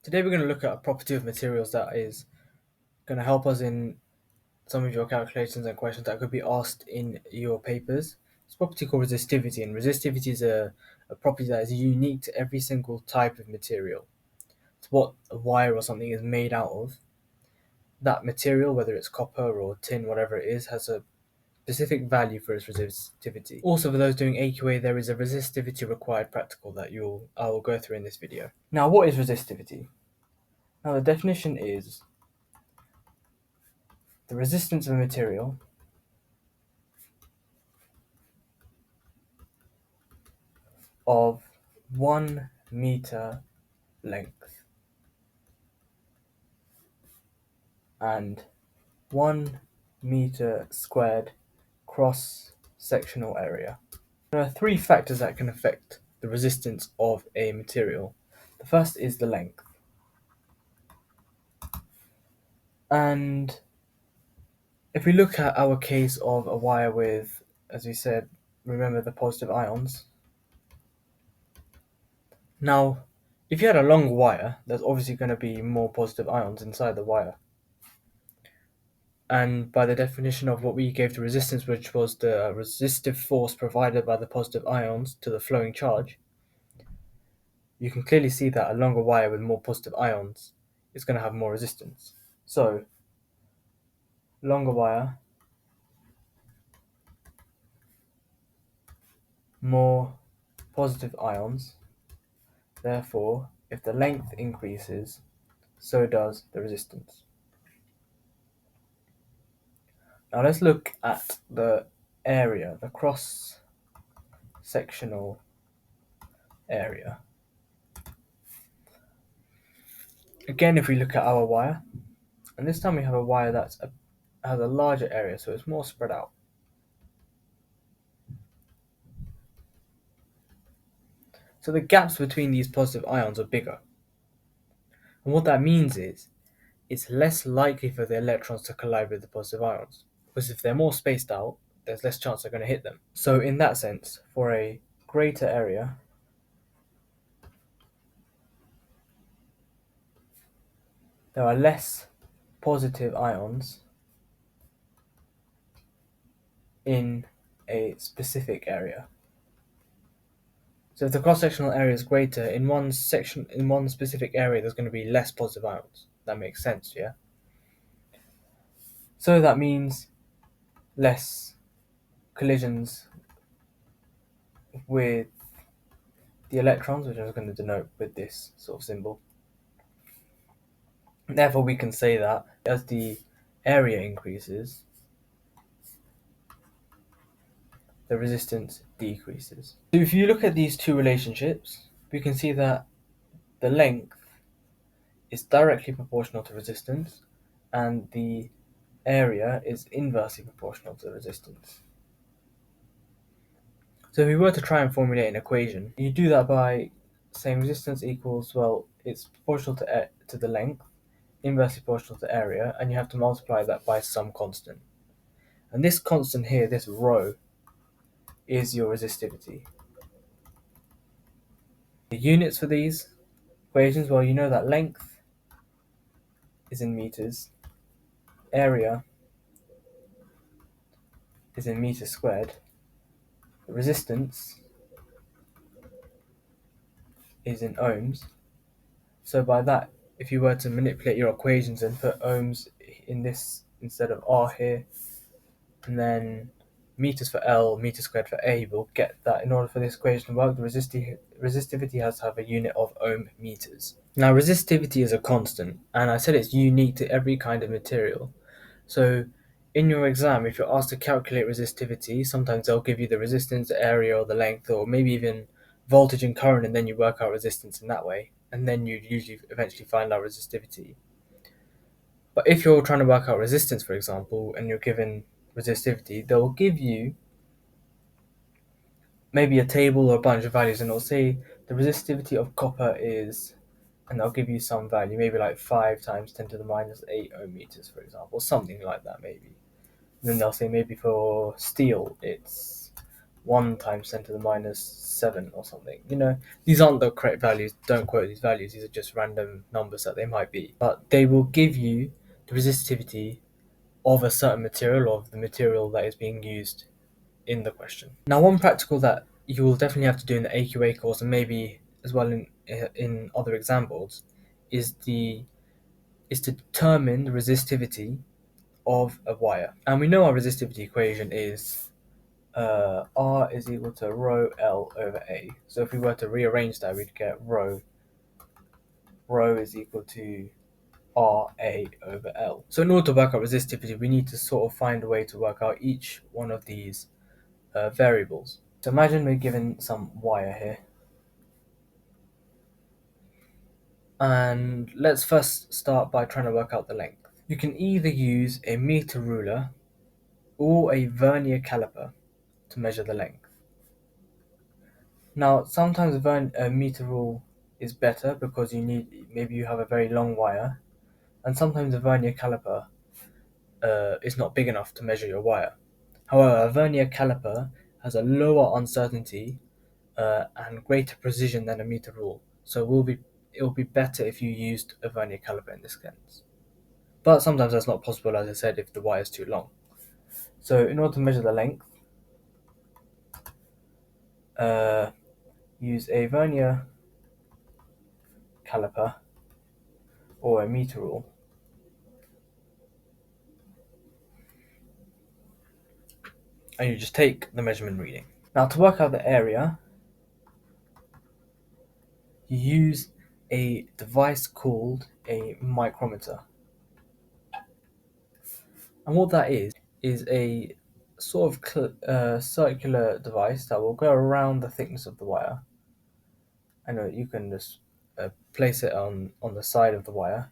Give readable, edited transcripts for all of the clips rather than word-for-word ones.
Today we're going to look at a property of materials that is going to help us in some of your calculations and questions that could be asked in your papers. It's a property called resistivity, and resistivity is a property that is unique to every single type of material. It's what a wire or something is made out of. That material, whether it's copper or tin, whatever it is, has a specific value for its resistivity. Also, for those doing AQA, there is a resistivity required practical that I will go through in this video. Now, what is resistivity? Now, the definition is the resistance of a material of 1 meter length and 1 meter squared cross sectional area. There are three factors that can affect the resistance of a material. The first is the length. And if we look at our case of a wire with, as we said, remember the positive ions. Now, if you had a long wire, there's obviously going to be more positive ions inside the wire. And by the definition of what we gave the resistance, which was the resistive force provided by the positive ions to the flowing charge, you can clearly see that a longer wire with more positive ions is going to have more resistance. So, longer wire, more positive ions. Therefore, if the length increases, so does the resistance. Now let's look at the area, the cross-sectional area. Again, if we look at our wire, and this time we have a wire that has a larger area, so it's more spread out. So the gaps between these positive ions are bigger. And what that means is it's less likely for the electrons to collide with the positive ions. Because if they're more spaced out, there's less chance they're going to hit them. So in that sense, for a greater area, there are less positive ions in a specific area. So if the cross-sectional area is greater, in one specific area, there's going to be less positive ions. That makes sense, yeah? So that means less collisions with the electrons, which I'm going to denote with this sort of symbol. Therefore, we can say that as the area increases, the resistance decreases. So if you look at these two relationships, we can see that the length is directly proportional to resistance, and the area is inversely proportional to the resistance. So if we were to try and formulate an equation, you do that by saying resistance equals, well, it's proportional to the length, inversely proportional to area, and you have to multiply that by some constant. And this constant here, this rho, is your resistivity. The units for these equations, well, you know that length is in meters, area is in meters squared, the resistance is in ohms. So by that, if you were to manipulate your equations and put ohms in this instead of R here, and then meters for L, meters squared for A, we'll get that in order for this equation to work, the resistivity has to have a unit of ohm meters. Now, resistivity is a constant, and I said it's unique to every kind of material. So in your exam, if you're asked to calculate resistivity, sometimes they'll give you the resistance, the area, or the length, or maybe even voltage and current, and then you work out resistance in that way, and then you usually eventually find out resistivity. But if you're trying to work out resistance, for example, and you're given resistivity, they'll give you maybe a table or a bunch of values, and it'll say the resistivity of copper is, and they'll give you some value, maybe like 5 times 10 to the minus 8 ohm meters, for example, something like that maybe. And then they'll say maybe for steel it's 1 times 10 to the minus 7 or something. These aren't the correct values. Don't quote these values. These are just random numbers that they might be. But they will give you the resistivity of a certain material or of the material that is being used in the question. Now, one practical that you will definitely have to do in the AQA course and maybe as well in other examples is to determine the resistivity of a wire. And we know our resistivity equation is R is equal to rho L over A. So if we were to rearrange that, we'd get rho is equal to RA over L. So in order to work out resistivity, we need to sort of find a way to work out each one of these variables. So imagine we're given some wire here. And let's first start by trying to work out the length. You can either use a meter ruler or a vernier caliper to measure the length. Now, sometimes a meter rule is better because maybe you have a very long wire, and sometimes a vernier caliper is not big enough to measure your wire. However, a vernier caliper has a lower uncertainty and greater precision than a meter rule, so it will be better if you used a vernier caliper in this sense. But sometimes that's not possible, as I said, if the wire is too long. So in order to measure the length, use a vernier caliper or a meter rule. And you just take the measurement reading. Now, to work out the area, you use a device called a micrometer. And what that is a sort of circular device that will go around the thickness of the wire. And you can just place it on the side of the wire,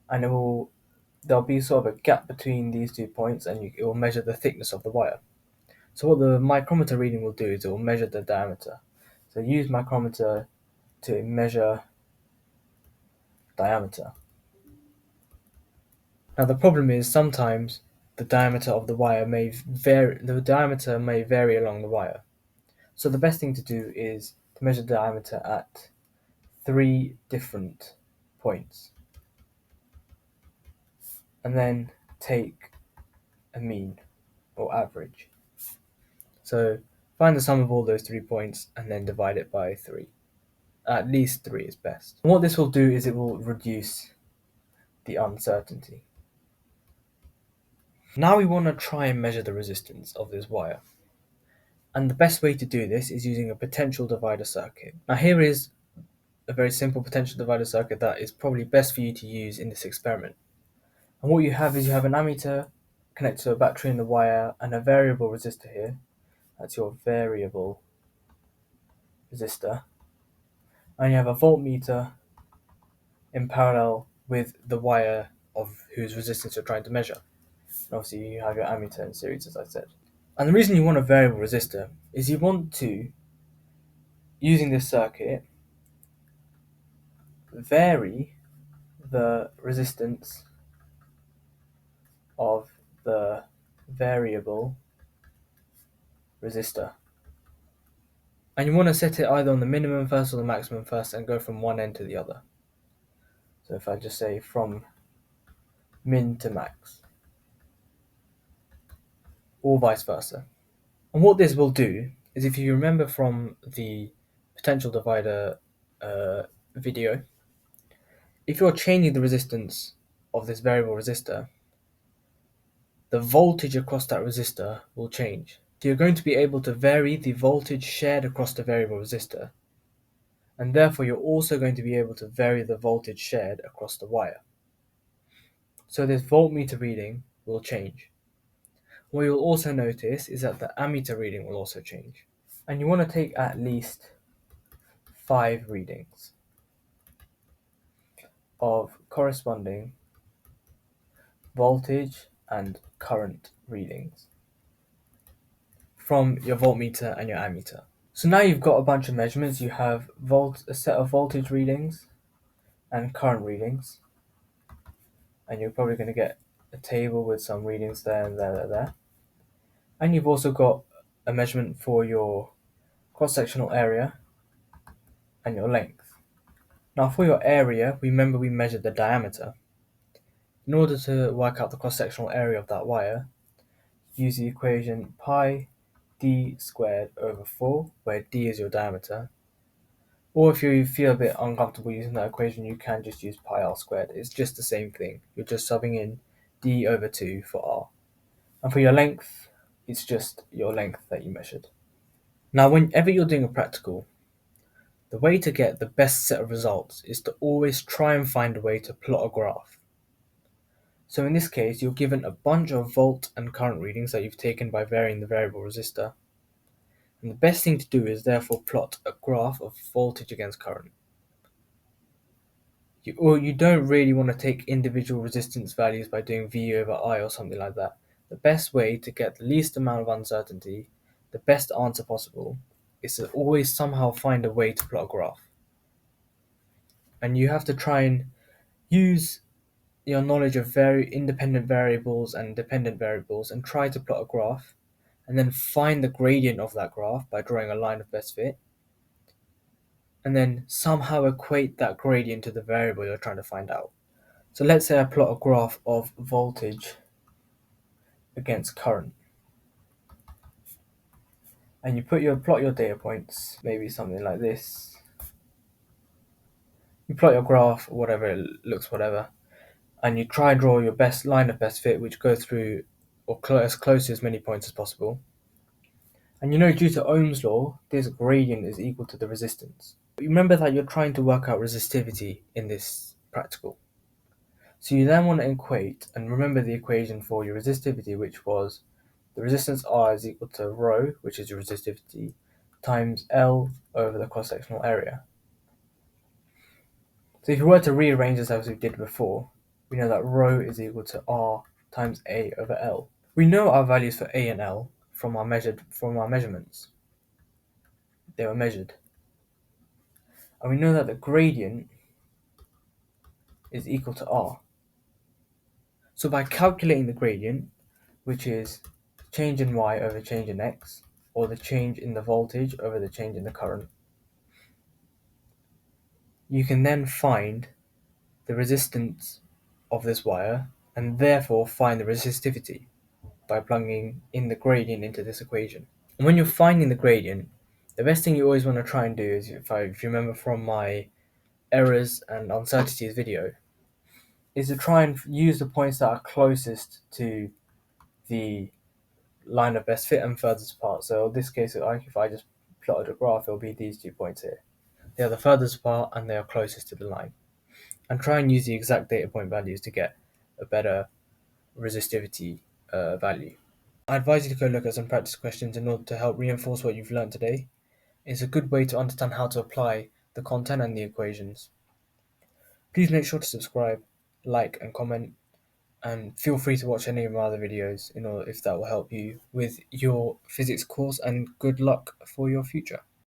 and there'll be sort of a gap between these 2 points, and it will measure the thickness of the wire. So what the micrometer reading will do is it will measure the diameter. So use micrometer to measure diameter. Now the problem is sometimes the diameter of the wire may vary. The diameter may vary along the wire. So the best thing to do is to measure the diameter at 3 different points, and then take a mean or average. So find the sum of all those 3 points and then divide it by 3. At least 3 is best. And what this will do is it will reduce the uncertainty. Now we want to try and measure the resistance of this wire. And the best way to do this is using a potential divider circuit. Now here is a very simple potential divider circuit that is probably best for you to use in this experiment. And what you have is you have an ammeter connected to a battery in the wire and a variable resistor here. That's your variable resistor. And you have a voltmeter in parallel with the wire of whose resistance you're trying to measure. And obviously you have your ammeter in series, as I said. And the reason you want a variable resistor is you want to, using this circuit, vary the resistance of the variable resistor. And you want to set it either on the minimum first or the maximum first and go from one end to the other. So if I just say from min to max, or vice versa. And what this will do is, if you remember from the potential divider video, if you're changing the resistance of this variable resistor, the voltage across that resistor will change. So you're going to be able to vary the voltage shared across the variable resistor, and therefore you're also going to be able to vary the voltage shared across the wire. So this voltmeter reading will change. What you'll also notice is that the ammeter reading will also change. And you want to take at least 5 readings of corresponding voltage and current readings from your voltmeter and your ammeter. So now you've got a bunch of measurements. You have a set of voltage readings and current readings, and you're probably going to get a table with some readings there and there. And you've also got a measurement for your cross-sectional area and your length. Now for your area, remember we measured the diameter. In order to work out the cross-sectional area of that wire, use the equation pi d squared over 4, where d is your diameter. Or if you feel a bit uncomfortable using that equation, you can just use pi r squared. It's just the same thing. You're just subbing in d over 2 for r. And for your length, it's just your length that you measured. Now, whenever you're doing a practical, the way to get the best set of results is to always try and find a way to plot a graph. So in this case, you're given a bunch of volt and current readings that you've taken by varying the variable resistor. And the best thing to do is therefore plot a graph of voltage against current. You don't really want to take individual resistance values by doing V over I or something like that. The best way to get the least amount of uncertainty, the best answer possible, is to always somehow find a way to plot a graph. And you have to try and use your knowledge of very independent variables and dependent variables and try to plot a graph, and then find the gradient of that graph by drawing a line of best fit, and then somehow equate that gradient to the variable you're trying to find out. So let's say I plot a graph of voltage against current, and you plot your data points, maybe something like this. You plot your graph, whatever it looks, whatever, and you try and draw your best line of best fit, which goes through or as close to as many points as possible. And due to Ohm's law, this gradient is equal to the resistance. Remember that you're trying to work out resistivity in this practical. So you then want to equate and remember the equation for your resistivity, which was the resistance R is equal to rho, which is your resistivity, times L over the cross-sectional area. So if you were to rearrange this as we did before, we know that rho is equal to R times A over L. We know our values for A and L from our measurements. They were measured. And we know that the gradient is equal to R. So by calculating the gradient, which is change in Y over change in X, or the change in the voltage over the change in the current, you can then find the resistance of this wire and therefore find the resistivity by plugging in the gradient into this equation. And when you're finding the gradient, the best thing you always want to try and do is, if you remember from my errors and uncertainties video, is to try and use the points that are closest to the line of best fit and furthest apart. So in this case, if I just plotted a graph, it'll be these 2 points here. They are the furthest apart and they are closest to the line. And try and use the exact data point values to get a better resistivity value. I advise you to go look at some practice questions in order to help reinforce what you've learned today. It's a good way to understand how to apply the content and the equations. Please make sure to subscribe, like and comment, and feel free to watch any of my other videos if that will help you with your physics course, and good luck for your future.